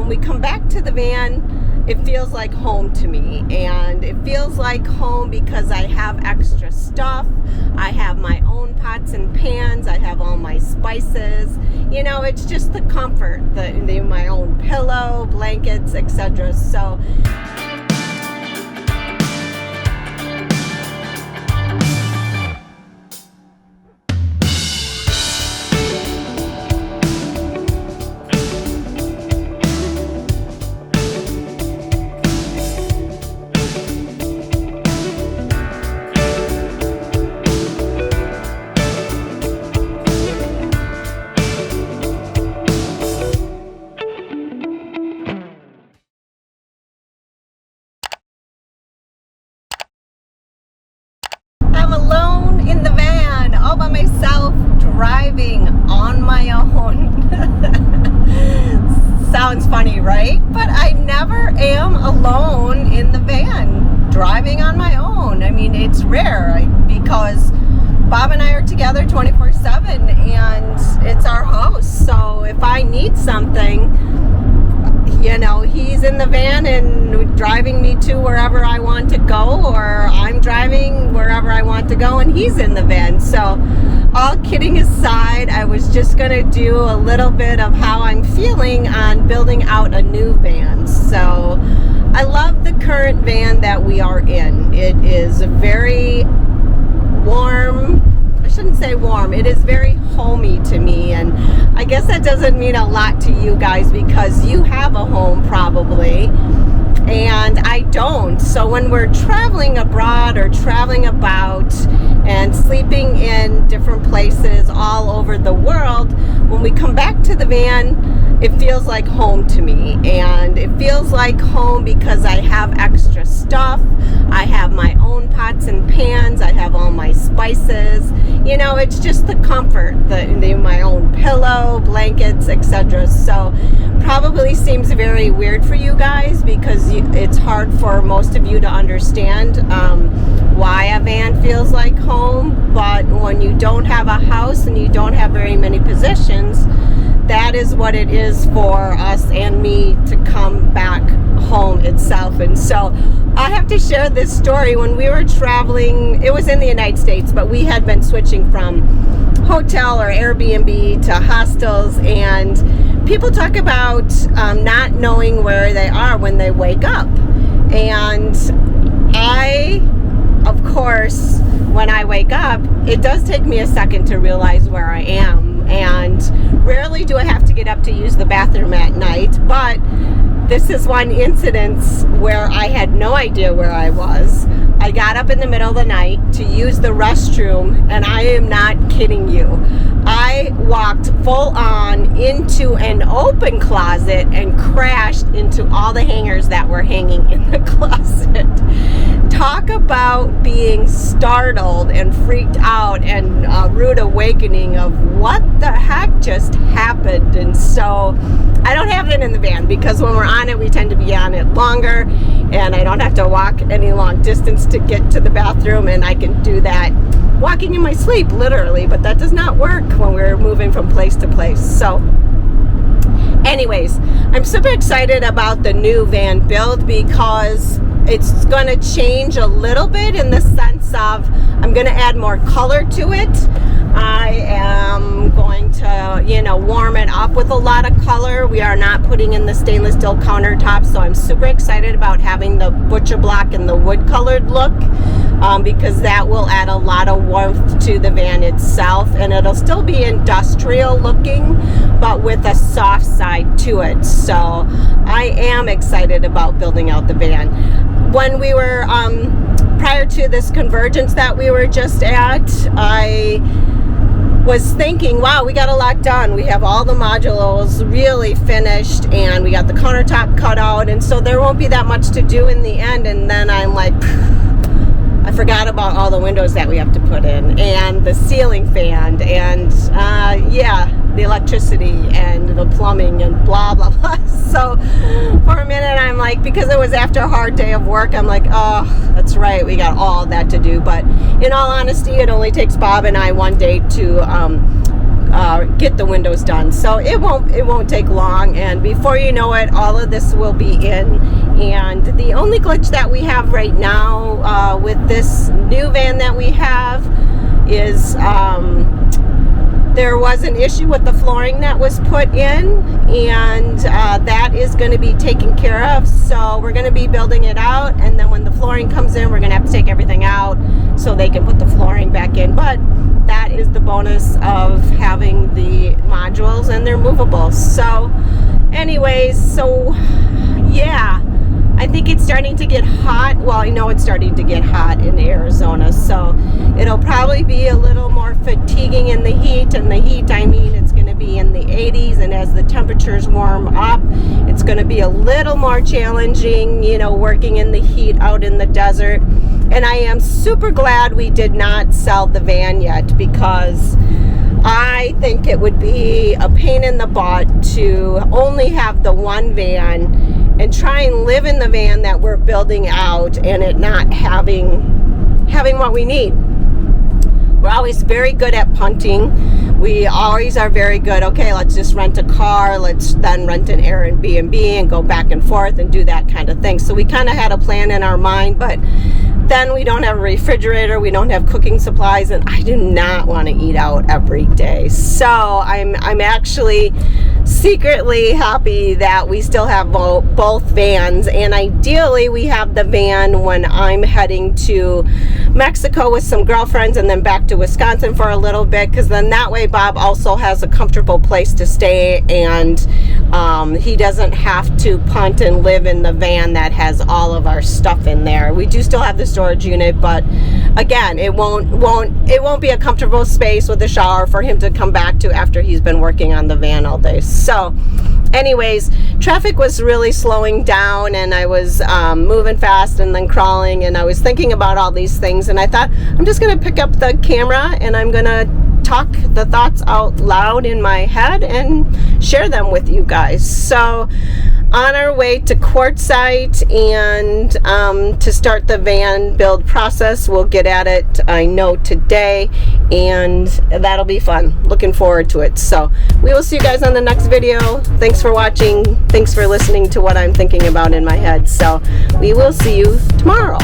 when we come back to the van, it feels like home to me. And it feels like home because I have extra stuff. I have my own pots and pans. I have all my spices. You know, it's just the comfort, my own pillow, blankets, etc. So I'm alone in the van, all by myself, driving on my own. Sounds funny, right? But I never am alone in the van, driving on my own. I mean, it's rare because Bob and I are together 24/7 and it's our house. So if I need something, you know, he's in the van and driving me to wherever I want to go, or I'm driving wherever I want to go and he's in the van. So all kidding aside, I was just going to do a little bit of how I'm feeling on building out a new van. So I love the current van that we are in. It is very warm. I shouldn't say warm. It is very homey to me, and I guess that doesn't mean a lot to you guys because you have a home probably, and I don't. So when we're traveling abroad or traveling about and sleeping in different places all over the world, when we come back to the van, it feels like home to me. And it feels like home because I have extra stuff. I have my own pots and pans. I have all my spices. You know, it's just the comfort, my own pillow, blankets, etc. So probably seems very weird for you guys because it's hard for most of you to understand why a van feels like home. But when you don't have a house and you don't have very many possessions, that is what it is for us and me to come back home itself. And so I have to share this story. When we were traveling, it was in the United States, but we had been switching from hotel or Airbnb to hostels, and people talk about not knowing where they are when they wake up. And I, of course, when I wake up, it does take me a second to realize where I am. And rarely do I have to get up to use the bathroom at night, but this is one incident where I had no idea where I was. I got up in the middle of the night to use the restroom, and I am not kidding you. I walked full on into an open closet and crashed into all the hangers that were hanging in the closet. Talk about being startled and freaked out and a rude awakening of what the heck just happened. And so I don't have it in the van because when we're on it, we tend to be on it longer, and I don't have to walk any long distance to get to the bathroom, and I can do that walking in my sleep, literally, but that does not work when we're moving from place to place. So anyways, I'm super excited about the new van build because it's going to change a little bit in the sense of I'm going to add more color to it. I am going to, warm it up with a lot of color. We are not putting in the stainless steel countertops, so I'm super excited about having the butcher block and the wood colored look because that will add a lot of warmth to the van itself, and it'll still be industrial looking but with a soft side to it. So I am excited about building out the van. When we were prior to this convergence that we were just at, I was thinking, wow, we got a lot done. We have all the modules really finished, and we got the countertop cut out, and so there won't be that much to do in the end. And then I'm like, I forgot about all the windows that we have to put in, and the ceiling fan, and the electricity and the plumbing and blah blah blah. So for a minute I'm like, because it was after a hard day of work, I'm like, oh, that's right, we got all that to do. But in all honesty, it only takes Bob and I one day to get the windows done. So it won't take long, and before you know it, all of this will be in. And the only glitch that we have right now with this new van that we have is there was an issue with the flooring that was put in, and that is going to be taken care of. So we're going to be building it out, and then when the flooring comes in, we're going to have to take everything out so they can put the flooring back in. But that is the bonus of having the modules, and they're movable. So anyways, so yeah, I think it's starting to get hot. Well, I know it's starting to get hot in Arizona, so it'll probably be a little more fatiguing in the heat. And the heat, I mean, it's going to be in the 80s, and as the temperatures warm up, it's going to be a little more challenging, you know, working in the heat out in the desert. And I am super glad we did not sell the van yet, because I think it would be a pain in the butt to only have the one van and try and live in the van that we're building out and it not having what we need. We're always very good at punting. We always are very good. Okay, let's just rent a car. Let's then rent an Airbnb and go back and forth and do that kind of thing. So we kind of had a plan in our mind, but then we don't have a refrigerator, we don't have cooking supplies, and I do not want to eat out every day. So I'm actually secretly happy that we still have both vans, and ideally we have the van when I'm heading to Mexico with some girlfriends and then back to Wisconsin for a little bit, because then that way Bob also has a comfortable place to stay, and he doesn't have to punt and live in the van that has all of our stuff in there. We do still have the storage unit, but again, it won't be a comfortable space with a shower for him to come back to after he's been working on the van all day. So anyways, traffic was really slowing down, and I was moving fast and then crawling, and I was thinking about all these things, and I thought I'm just gonna pick up the camera and I'm gonna talk the thoughts out loud in my head and share them with you guys. So on our way to Quartzsite and to start the van build process. We'll get at it, I know, today, and that'll be fun. Looking forward to it. So we will see you guys on the next video. Thanks for watching. Thanks for listening to what I'm thinking about in my head. So we will see you tomorrow.